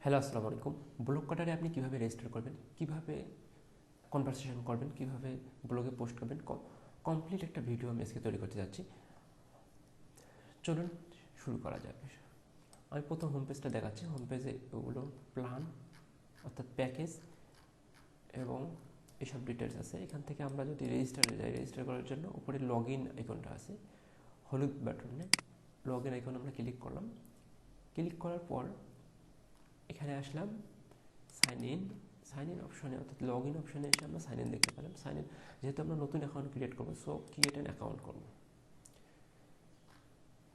Hello, আসসালামু আলাইকুম। ব্লগকাটারে আপনি কীভাবে রেজিস্টার করবেন, কীভাবে কনভারসেশন করবেন, কীভাবে ব্লগে পোস্ট করবেন, কমপ্লিট একটা ভিডিও আমি আজকে তৈরি করতে যাচ্ছি। চলুন শুরু করা যাক। আমি প্রথম হোম পেজটা দেখাচ্ছি। হোম পেজে ওগুলো প্ল্যান অর্থাৎ প্যাকেজ এবং এসব ডিটেলস আছে। এখান থেকে আমরা যদি রেজিস্টারে যাই, রেজিস্টার করার জন্য উপরে লগ ইন আইকনটা আছে, হলুদ বাটনে লগ ইন আইকন আমরা ক্লিক করলাম। ক্লিক করার পর এখানে আসলাম সাইন ইন অপশনে অর্থাৎ লগ ইন অপশনে এসে আমরা সাইন ইন দেখতে পেলাম। সাইন ইন যেহেতু আমরা নতুন অ্যাকাউন্ট ক্রিয়েট করবো, সো ক্রিয়েট অ্যান অ্যাকাউন্ট করবো।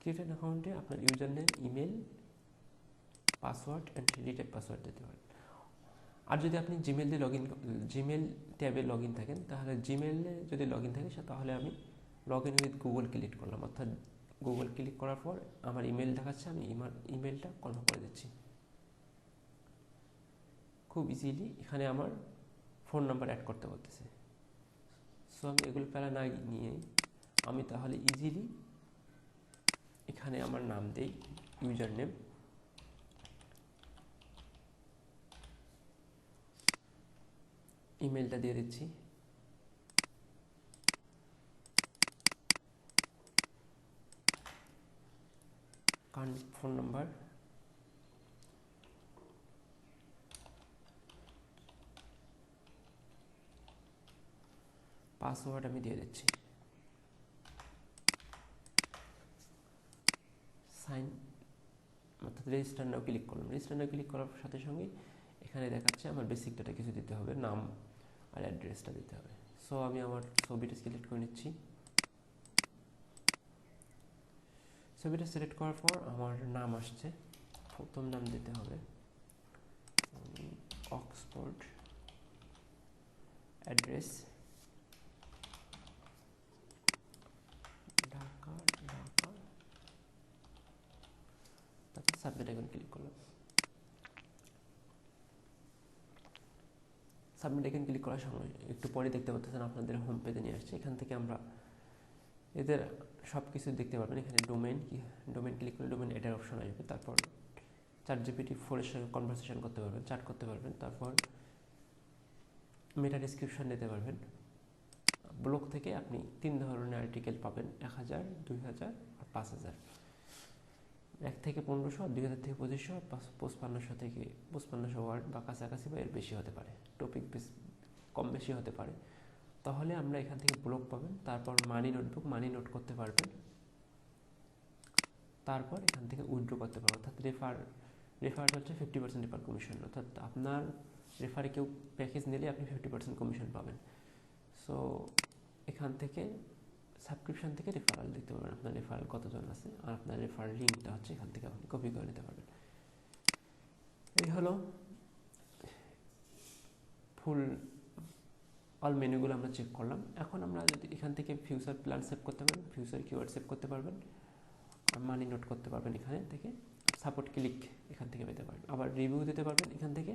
ক্রিয়েট অ্যান অ্যাকাউন্টে আপনার user name, email, password and retype password দিতে পারেন। আর যদি আপনি জিমেল দিয়ে জিমেল ট্যাবে লগ ইন থাকেন, তাহলে জিমেলে যদি লগ ইন থাকে তাহলে আমি log in with Google click করলাম, অর্থাৎ গুগল ক্লিক করার পর আমার ইমেল দেখাচ্ছে, আমি ইমেলটা কনফার্ম করে দিচ্ছি। খুব ইজিলি এখানে আমার ফোন নাম্বার অ্যাড করতে বলতেছে। সো আমি এগুলো প্যারা না নিয়ে আমি তাহলে ইজিলি এখানে আমার নাম দেই, ইউজার নেম, ইমেলটা দিয়ে দিচ্ছি, ফোন নাম্বার, পাসওয়ার্ড আমি দিয়ে দিচ্ছি। সাইন অর্থাৎ রেজিস্টার নাও ক্লিক করলাম। রেজিস্টার নাও ক্লিক করার সাথে সঙ্গে এখানে দেখাচ্ছে আমার বেসিক ডাটা কিছু দিতে হবে, নাম আর অ্যাড্রেসটা দিতে হবে। সো আমি আমার ছবিটা সিলেক্ট করে নিচ্ছি। ছবিটা সিলেক্ট করার পর আমার নাম আসছে, প্রথম নাম দিতে হবে অক্সফোর্ড, অ্যাড্রেস ঢাকা, তারপর সাবমিট আইকন ক্লিক করলাম। সাবমিট আইকন ক্লিক করার সময় একটু পরে দেখতে পাচ্ছেন আপনাদের হোম পেজে নিয়ে আসছে। এখান থেকে আমরা এদের সব কিছু দেখতে পারবেন। এখানে ডোমেন ক্লিক করলে ডোমেন এটার অপশন আসবে। তারপর ChatGPT-4 এর সঙ্গে কনভারসেশন করতে পারবেন, চ্যাট করতে পারবেন। তারপর মেটা ডিসক্রিপশন দিতে পারবেন। ব্লগ থেকে আপনি 3 ধরনের আর্টিকেল পাবেন, 1000, 2000 আর 5000। 1 থেকে 1500, 2000 থেকে 2500, 5500 থেকে 5500 ওয়ার্ড বা কাছাকাছি বা এর বেশি হতে পারে, টপিক কম বেশি হতে পারে। তাহলে আমরা এখান থেকে ব্লগ পাবেন। তারপর মানি নোট করতে পারবেন। তারপর এখান থেকে উইথড্র করতে পারবেন, অর্থাৎ রেফার হচ্ছে 50% রেফার কমিশন, অর্থাৎ আপনার রেফারে কেউ প্যাকেজ নিলে আপনি 50% কমিশন পাবেন। সো এখান থেকে সাবস্ক্রিপশন থেকে রেফারেল দিতে পারবেন, আপনার রেফারেল কতজন আছে, আর আপনার রেফারেল লিঙ্কটা হচ্ছে এখান থেকে আপনি কপি করে নিতে পারবেন। এই হলো ফুল অল মেনুগুলো আমরা চেক করলাম। এখন আমরা যদি এখান থেকে ফিউচার প্ল্যান সেভ করতে পারবেন, ফিউচার কিওয়ার্ড সেভ করতে পারবেন, আর মানি নোট করতে পারবেন এখানে থেকে। সাপোর্ট ক্লিক এখান থেকে পেতে পারেন, আবার রিভিউ দিতে পারবেন এখান থেকে,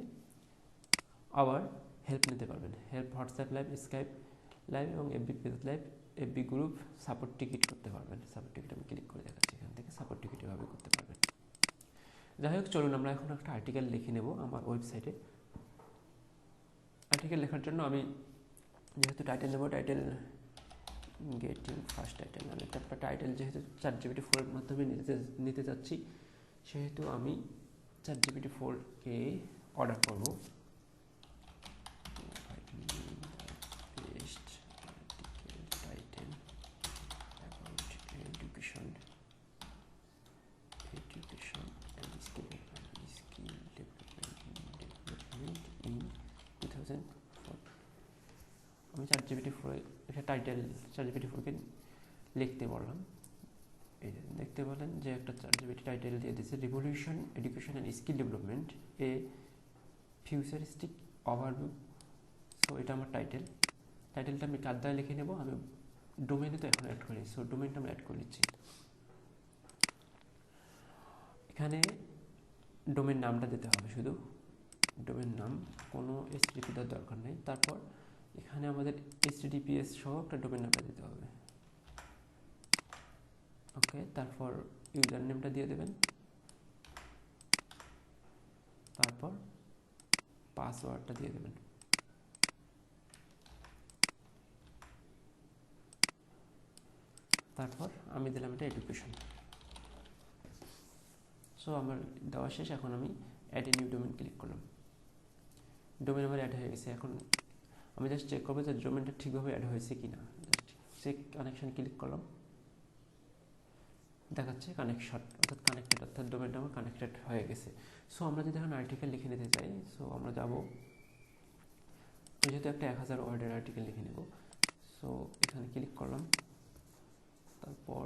আবার হেল্প নিতে পারবেন। Help WhatsApp live, Skype live এবং FB page live, FB group, support ticket করতে পারবেন। সাপোর্ট টিকিট আমি ক্লিক করে দেখাচ্ছি, এখান থেকে সাপোর্ট টিকিট এভাবে করতে পারবেন। যাই হোক, চলুন আমরা এখন একটা আর্টিকেল লিখে নেব আমার ওয়েবসাইটে। আর্টিকেল লেখার জন্য আমি যেহেতু টাইটেল নেব, টাইটেল গেটিং ফার্স্ট টাইটেল, আমি একটা টাইটেল যেহেতু ChatGPT-4 এর মাধ্যমে নিতে চাচ্ছি, সেহেতু আমি ChatGPT-4-কে অর্ডার করব। আমি ChatGPT-4 এটা টাইটেল ChatGPT-4-কে লিখতে বললাম। এই যে দেখতে পেলেন যে একটা ChatGPT টাইটেল দিয়ে দিয়েছে, revolution education and skill development A futuristic overview. So এটা আমার টাইটেলটা আমি কার দ্বারা লিখে নেব, আমি ডোমেনে তো এখন অ্যাড করি, সো ডোমেনটা আমি অ্যাড করে নিচ্ছি। এখানে ডোমেন নামটা দিতে হবে, শুধু ডোমেন নাম, কোনো HTTP দেওয়ার দরকার নেই। তারপর এখানে আমাদের HTTPS সহ একটা ডোমেন নামটা দিতে হবে। ওকে, তারপর ইউজার নেমটা দিয়ে দেবেন, তারপর পাসওয়ার্ডটা দিয়ে দেবেন। তারপর আমি দিলাম এটা এডুকেশন। সো আমার দেওয়া শেষ। এখন আমি add a new domain click করলাম। ডোমেন আমার অ্যাড হয়ে গেছে। এখন আমি জাস্ট চেক করবো যে ডোমেনটা ঠিকভাবে অ্যাড হয়েছে কিনা। জাস্ট চেক কানেকশন ক্লিক করলাম, দেখাচ্ছে কানেকশন, অর্থাৎ কানেক্টেড, অর্থাৎ ডোমেনটা আমার কানেক্টেড হয়ে গেছে। সো আমরা যদি এখন আর্টিকেল লিখে নিতে চাই, সো আমরা যাবো, যেহেতু একটা 1000 ওয়ার্ডের আর্টিকেল লিখে নেব। সো এখানে ক্লিক করলাম, তারপর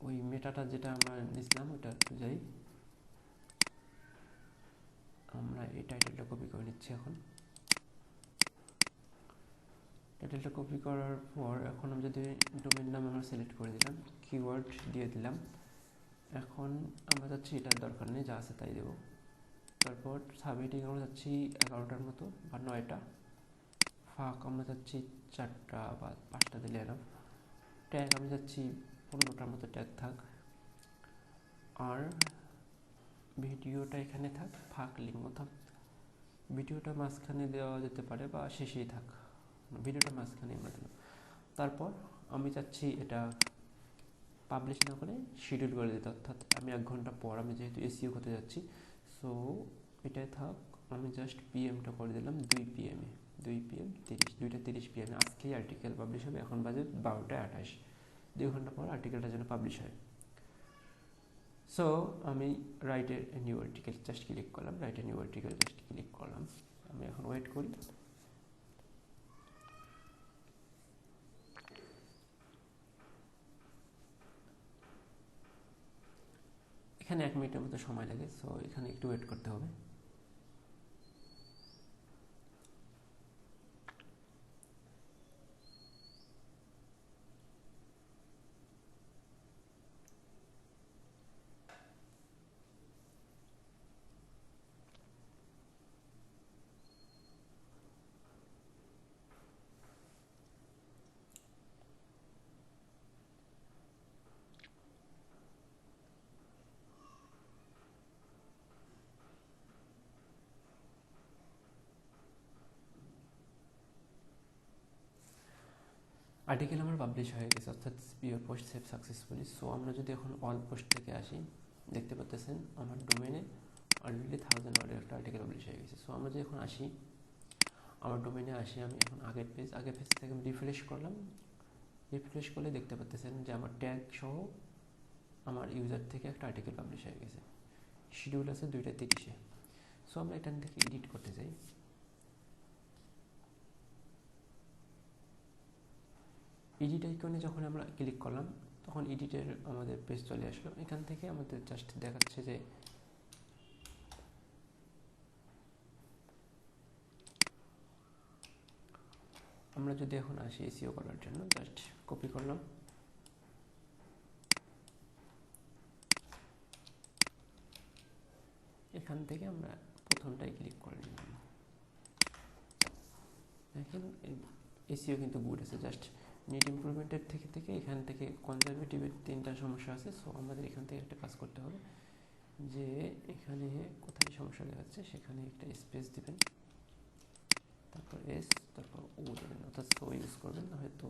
ওই মেটাটা যেটা আমরা নিয়েছিলাম ওটা একটু যাই, আমরা এই টাইটেলটা কপি করে নিচ্ছি। এখন টাইটেলটা কপি করার পর এখন আমি যদি ডোমেন নাম আমরা সিলেক্ট করে দিলাম, কিওয়ার্ড দিয়ে দিলাম। এখন আমরা যাচ্ছি, এটার দরকার নেই, যা আছে তাই দেবো। তারপর সাবহেডিং আমরা যাচ্ছি 11টার মতো বা 9টা। ফাঁক আমরা যাচ্ছি 4টা বা 5টা দিলে এলাম। ট্যাগ আমি যাচ্ছি 15টার মতো ট্যাগ থাক। আর ভিডিওটা এখানে থাক, ফাঁক লিঙ্ক থাক। ভিডিওটা মাঝখানে দেওয়া যেতে পারে বা শেষেই থাক, ভিডিওটা মাঝখানে আমরা দিলাম। তারপর আমি চাচ্ছি এটা পাবলিশ না করে শিডিউল করে দিতে, অর্থাৎ আমি 1 ঘন্টা পর, আমি যেহেতু এসইও করতে যাচ্ছি, সো এটাই থাক। আমি জাস্ট পিএমটা করে দিলাম 2 PM, 2 PM 30, 2টা 30 PM আজকেই আর্টিকেল পাবলিশ হবে। এখন বাজে 12টা 28, 2 ঘন্টা পর আর্টিকেলটা যেন পাবলিশ হয়। সো আমি write a new article just click করলাম, write a new article just click করলাম। আমি এখন ওয়েট করি। এখানে 1 মিনিটের মতো সময় লাগে, সো এখানে একটু ওয়েট করতে হবে। আর্টিকেল আমার পাবলিশ হয়ে গেছে, অর্থাৎ your post save successfully. So আমরা যদি এখন অল পোস্ট থেকে আসি, দেখতে পাচ্ছেন আমার ডোমেনে অলরেডি 1000 ওয়ার্ডের একটা আর্টিকেল পাবলিশ হয়ে গেছে। সো আমরা যদি এখন আসি, আমার ডোমেনে আসি, আমি এখন আগের পেজ থেকে আমি রিফ্রেশ করলাম। রিফ্রেশ করলে দেখতে পাচ্ছেন যে আমার ট্যাগ সহ আমার ইউজার থেকে একটা আর্টিকেল পাবলিশ হয়ে গেছে। শিডিউল আছে 2টা 30-এ। সো আমরা এখান থেকে এডিট করতে চাই। এডিট আইকনে যখন আমরা ক্লিক করলাম, তখন এডিটের আমাদের পেজ চলে আসলো। এখান থেকে আমাদের জাস্ট দেখাচ্ছে যে আমরা যদি এখন আসি এসইও করার জন্য, জাস্ট কপি করলাম, এখান থেকে আমরা প্রথমটাই ক্লিক করে নিলাম। দেখেন এসইও কিন্তু গুড আছে, জাস্ট নিড ইমপ্রুভমেন্টের থেকে এখান থেকে কনজারভেটিভের 3টা সমস্যা আছে। সো আমাদের এখান থেকে একটা কাজ করতে হবে, যে এখানে কোথায় সমস্যা দেখাচ্ছে সেখানে একটা স্পেস দিবেন, তারপর এস, তারপর ও দেবেন, অর্থাৎ সো ইউজ করবেন, হয়তো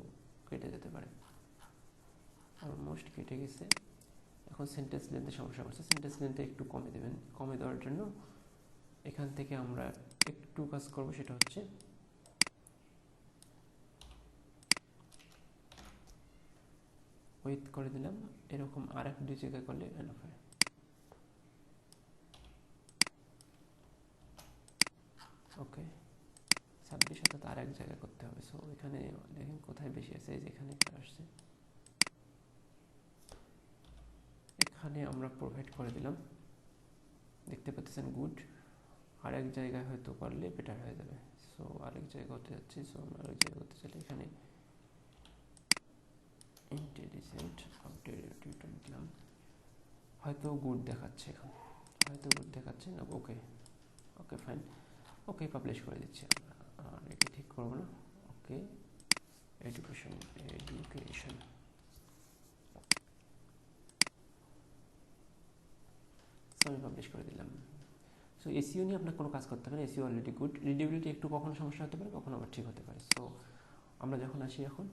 কেটে যেতে পারে। অলমোস্ট কেটে গেছে। এখন সেন্টেন্স লেন্থে সমস্যা করছে, সেন্টেন্স লেন্থে একটু কমে দেবেন। কমে দেওয়ার জন্য এখান থেকে আমরা একটু কাজ করব, সেটা হচ্ছে উইথ করে দিলাম। এরকম আর 1-2 জায়গায় করলে এনাফ হয়। ওকে, 26 অর্থাৎ আর 1 জায়গায় করতে হবে। সো এখানে দেখেন কোথায় বেশি আছে, এই যে এখানে একটা আসছে, এখানে আমরা প্রোভাইড করে দিলাম। দেখতে পাচ্ছেন গুড। আর 1 জায়গায় হয়তো করলে বেটার হয়ে যাবে। সো আরেক জায়গায় করতে যাচ্ছি। সো আমরা আরেক জায়গায় করতে চাইলে এখানে ইন্টেলিজেন্ট আউটডেটেড টিউটর দিলাম, হয়তো গুড দেখাচ্ছে, এখন হয়তো গুড দেখাচ্ছে না। ওকে, ওকে ফাইন, ওকে পাবলিশ করে দিচ্ছি আমরা, আর এটা ঠিক করবো না। ওকে, এডুকেশন, সো আমি পাবলিশ করে দিলাম। সো সো এসইও নিয়ে আপনার কোনো কাজ করতে হবে না, এসইও অলরেডি গুড। রিডেবিলিটি একটু কখনো সমস্যা হতে পারে, কখনো আবার ঠিক হতে পারে। সো আমরা যখন আসি এখন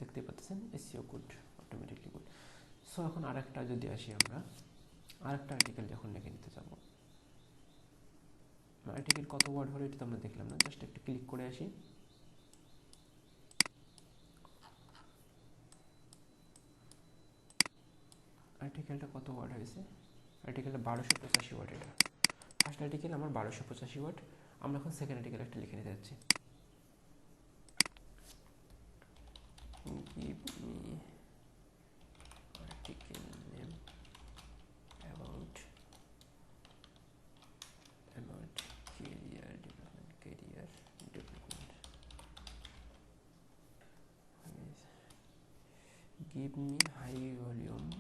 দেখতে পাচ্ছেন SEO good, automatically good. So এখন আরেকটা যদি আসি, আমরা আরেকটা আর্টিকেল যখন লিখে নিতে যাব, আর্টিকেল কত ওয়ার্ড হলো এটা তো আমরা দেখলাম না, জাস্ট একটু ক্লিক করে আসি। আর্টিকেলটা কত ওয়ার্ড হয়েছে, আর্টিকেলটা 1285 ওয়ার্ড। এটা ফার্স্ট আর্টিকেল আমার 1285 ওয়ার্ড। আমরা এখন সেকেন্ড আর্টিকেল একটা লিখে নিতে যাচ্ছি। give me article name about career development, give me high volume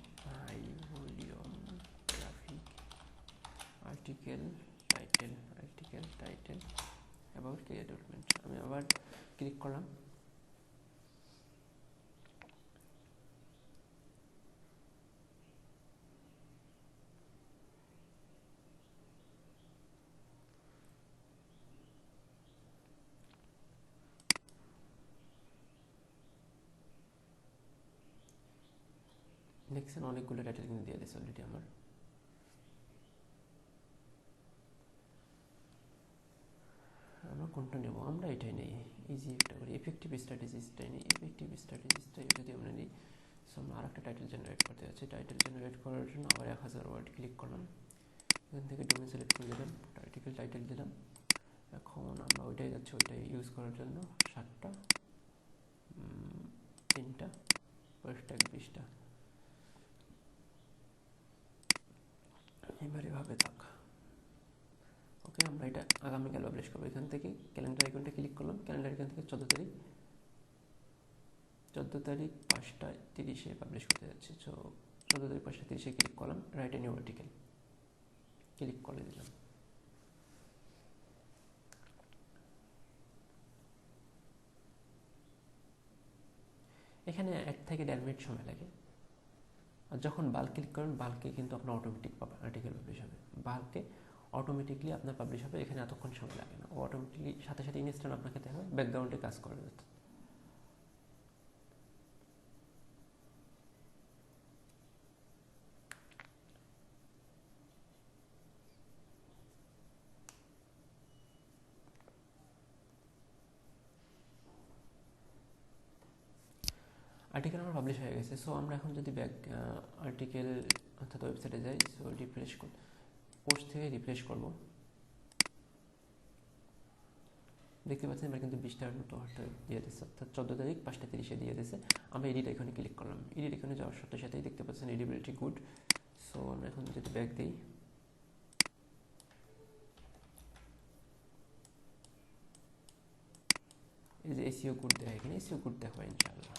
traffic article title about career development। আমি আবার ক্লিক করলাম। দেখছেন অনেকগুলো টাইটেল কিন্তু দিয়ে দিয়েছে অলরেডি আমার। আমরা কোনটা নেব, আমরা এটাই নেই, ইজি একটা করি, এফেক্টিভ স্ট্র্যাটেজিসটাই নিই। এফেক্টিভ স্ট্র্যাটেজিসটাই যদি আমরা নিই, সো আমরা আরেকটা টাইটেল জেনারেট করতে যাচ্ছি। টাইটেল জেনারেট করার জন্য আবার 1000 ওয়ার্ড ক্লিক করলাম, এখান থেকে ডোমেন সিলেক্ট করে দিলাম, আর্টিকেল টাইটেল দিলাম। এখন আমরা ওইটাই যাচ্ছি, ওইটাই ইউজ করার জন্য 7টা 3টা #, 20টা। এবার এভাবে থাক। ওকে, আমরা এটা আগামীকাল পাবলিশ করবো। এখান থেকে ক্যালেন্ডার আইকনটা ক্লিক করলাম, ক্যালেন্ডার আইকন থেকে 14 তারিখ 5টা 30-এ পাবলিশ করতে যাচ্ছি। সো 14 তারিখ 5টা 30-এ ক্লিক করলাম, write a new article click করে দিলাম। এখানে 1 থেকে 1.5 মিনিট সময় লাগে। আর যখন বাল্ক ক্লিক করেন, বাল্কে কিন্তু আপনার অটোমেটিক আর্টিকেল পাবলিশ হবে, বাল্কে অটোমেটিকলি আপনার পাবলিশ হবে। এখানে এতক্ষণ সময় লাগে না, ও অটোমেটিকলি সাথে সাথে ইনস্ট্যান্ট আপনাকে দেখা হবে, ব্যাকগ্রাউন্ডে কাজ করে যেত। আর্টিকেল আমার পাবলিশ হয়ে গেছে। সো আমরা এখন যদি আর্টিকেল অর্থাৎ ওয়েবসাইটে যাই, সো রিফ্রেশ পোস্ট থেকে রিফ্রেশ করব, দেখতে পাচ্ছেন এবার কিন্তু 20টার মতো দিয়ে দিচ্ছে, অর্থাৎ 14 তারিখ 5টা 30-এ দিয়ে দিয়েছে। আমরা এডিট এখানে ক্লিক করলাম, এডিট এখানে যাওয়ার সাথে সাথেই দেখতে পাচ্ছেন এডিবিলিটি গুড। সো আমরা এখন যদি ব্যাক দিই, এই যে এসইও গুড দেখা, এখানে এসইও গুড দেখো ইনশাআল্লাহ।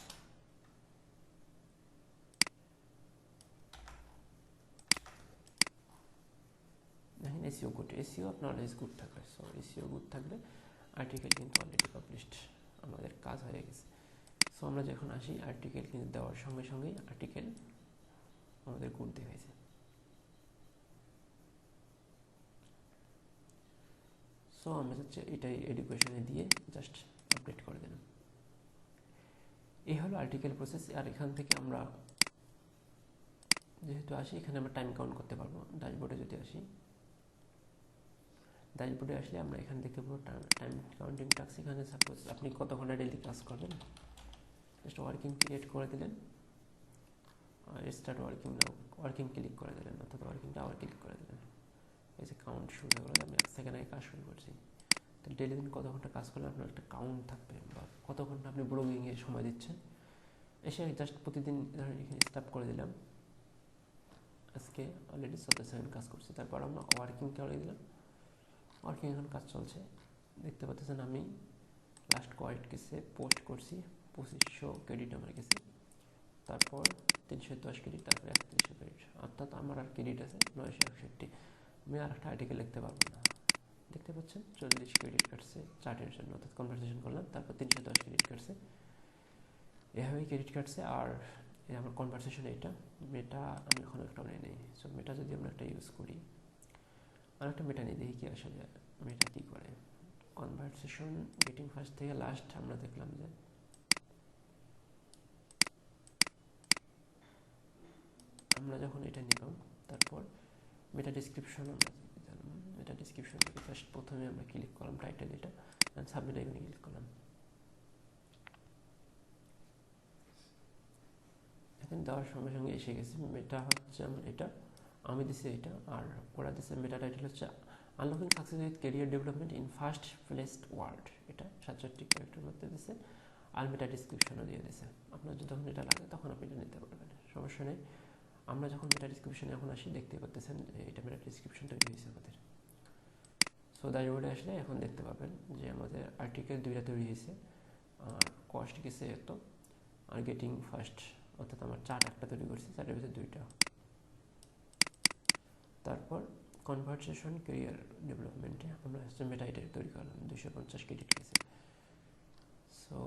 দেখেন এসইও গুড, এসইও আপনার অলওয়েজ গুড থাকবে। সো এসইও গুড থাকবে, আর্টিকেল কিন্তু অলরেডি পাবলিশড, আমাদের কাজ হয়ে গেছে। সো আমরা যখন আসি, আর্টিকেল কিন্তু দেওয়ার সঙ্গে সঙ্গেই আর্টিকেল আমাদের গুড দেখাইছে। সো আমরা হচ্ছে এটাই এডুকেশনে দিয়ে জাস্ট আপডেট করে দিলাম। এই হলো আর্টিকেল প্রসেস। আর এখান থেকে আমরা যেহেতু আসি, এখানে আমরা টাইম কাউন্ট করতে পারবো। ড্যাশবোর্ডে যদি আসি, ড্যাশবোর্ডে আসলে আমরা এখানে দেখতে পাবো টাইম কাউন্টিং টাস্ক। এখানে সাপোজ আপনি কত ঘন্টা ডেইলি ক্লাস করবেন, জাস্ট ওয়ার্কিং ক্রিয়েট করে দিলেন, স্টার্ট ওয়ার্কিং নাও, ওয়ার্কিং ক্লিক করে দিলেন, অর্থাৎ ওয়ার্কিংটা আবার ক্লিক করে দিলেন। এই যে কাউন্ট শুরু হয়ে গেলো, আমি 1 সেকেন্ড আগে কাজ শুরু করছি। তো ডেইলি দিন কত ঘন্টা কাজ করলে আপনার একটা কাউন্ট থাকবে, বা কত ঘন্টা আপনি ব্লগিংয়ে সময় দিচ্ছেন। এসে জাস্ট প্রতিদিন ধরেন এখানে স্টার্ট করে দিলাম, আজকে অলরেডি 14 সেকেন্ড কাজ করছি। তারপর আমরা ওয়ার্কিং করে দিলাম, ওয়ার্কিং এখন কাজ চলছে। দেখতে পাচ্ছেন আমি লাস্ট কয়েকটিসে পোস্ট করছি, 2500 ক্রেডিট আমার গেছে, তারপর 310 ক্রেডিট, তারপর 3100 ক্রেডিট, অর্থাৎ আমার আর ক্রেডিট আছে 961। আমি আর একটা আর্টিকেল লিখতে পারবো না। দেখতে পাচ্ছেন 40 ক্রেডিট কাটছে চার্টের জন্য, অর্থাৎ কনভারসেশন করলাম, তারপর 310 ক্রেডিট কাটছে, এভাবেই ক্রেডিট কাটছে। আর আমার কনভারসেশন, এটা মেটা আমি এখন একটা নেই। সো মেটা যদি আমরা একটা ইউজ করি, আর একটা মেটা নিয়ে দেখি কি আসলে মেটা কী করে। কনভারসেশন গেটিং ফার্স্ট থেকে লাস্ট আমরা দেখলাম যে আমরা যখন এটা নিলাম, তারপর মেটা ডিসক্রিপশন আমরা দিলাম। মেটা ডিসক্রিপশন থেকে ফার্স্ট প্রথমে আমরা ক্লিক করলাম টাইটেল এটা, সাবমিট আইকনে ক্লিক করলাম। এখন দেওয়ার সঙ্গে সঙ্গে এসে গেছে। মেটা হচ্ছে আমার এটা, আমি দিছি এটা, আর ওরা দিছে মেটা টাইটেল হচ্ছে unlocking success with career development in first placed word. এটা 67 ক্যারেক্টার মধ্যে দিছে, আর মেটা ডিসক্রিপশনও দিয়ে দিছে। আপনার যখন এটা লাগে তখন আপনি এটা নিতে পারবেন, সমস্যা নেই। আমরা যখন মেটা ডিসক্রিপশনে এখন আসি, দেখতে পাচ্ছেন যে এটা মেটা ডিসক্রিপশন তৈরি হয়েছে আমাদের। সো দাইবোর্ডে আসলে এখন দেখতে পাবেন যে আমাদের আর্টিকেল 2টা তৈরি হয়েছে, আর কস্ট গেছে এত, আর গেটিং ফার্স্ট অর্থাৎ আমার চার্ট একটা তৈরি করছি, চার্টের ভিতরে 2টা। তারপর কনভারসেশন ক্যারিয়ার ডেভেলপমেন্টে আমরা হচ্ছে মেটা এটা তৈরি করলাম, 250 ক্রেডিট গেছে। সো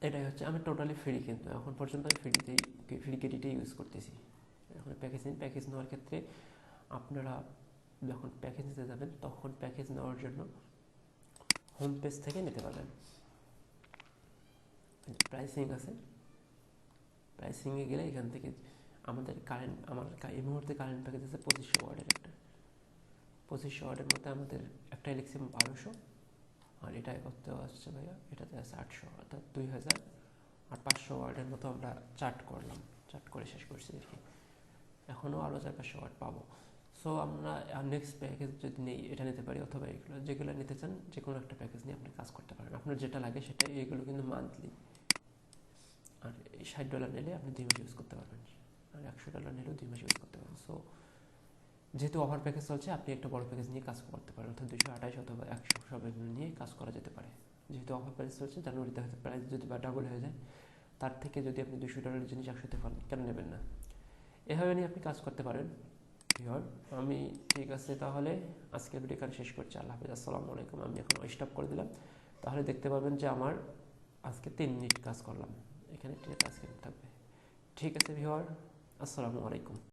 এটাই হচ্ছে আমি টোটালি ফ্রি, কিন্তু এখন পর্যন্ত আমি ফ্রি ক্রেডিটে ইউজ করতেছি। এখন প্যাকেজ নেওয়ার ক্ষেত্রে আপনারা যখন প্যাকেজ নিতে যাবেন, তখন প্যাকেজ নেওয়ার জন্য হোম পেজ থেকে নিতে পারবেন। প্রাইসিং আছে, প্রাইসিংয়ে গেলে এখান থেকে আমাদের আমার এই মুহূর্তে কারেন্ট প্যাকেজ আছে 2500 ওয়ার্ডের একটা। 2500 ওয়ার্ডের মধ্যে আমাদের একটাই লিখছি 1200, আর এটাই করতে আসছে ভাইয়া, এটাতে আছে 800, অর্থাৎ 2000 আর 500 ওয়ার্ডের মতো আমরা চার্ট করে শেষ করছি আর কি। এখনও আরও 400-500 ওয়ার্ড পাবো। সো আমরা নেক্সট প্যাকেজ যদি নেই, এটা নিতে পারি, অথবা যেগুলো নিতে চান যে কোনো একটা প্যাকেজ নিয়ে আপনি কাজ করতে পারেন, আপনার যেটা লাগে সেটা। এইগুলো কিন্তু মান্থলি, আর এই $60 নিলে আপনি 2 মাস ইউজ করতে পারবেন, আর $100 নিলেও 2 মাস ইউজ করতে পারবেন। সো যেহেতু অফার প্যাকেজ চলছে, আপনি একটা বড় প্যাকেজ নিয়ে কাজ করতে পারেন, অর্থাৎ 228 অথবা 100 সব এগুলো নিয়ে কাজ করা যেতে পারে। যেহেতু অফার প্যাকেজ চলছে, জানুয়ারিতে হয়তো প্রাইস যদি বা ডাবল হয়ে যায়, তার থেকে যদি আপনি $200 জিনিস 100-তে পান, কেন নেবেন না? এভাবে নিয়ে আপনি কাজ করতে পারেন। আমি ঠিক আছে, তাহলে আজকের ভিডিও এখানে শেষ করছি। আল্লাহ হাফিজ, আসসালামু আলাইকুম। আমি এখন স্টপ করে দিলাম, তাহলে দেখতে পাবেন যে আমার আজকে 3 মিনিট কাজ করলাম, এখানে ঠিক আছে থাকবে। ঠিক আছে ভিউয়ার, আসসালামু আলাইকুম।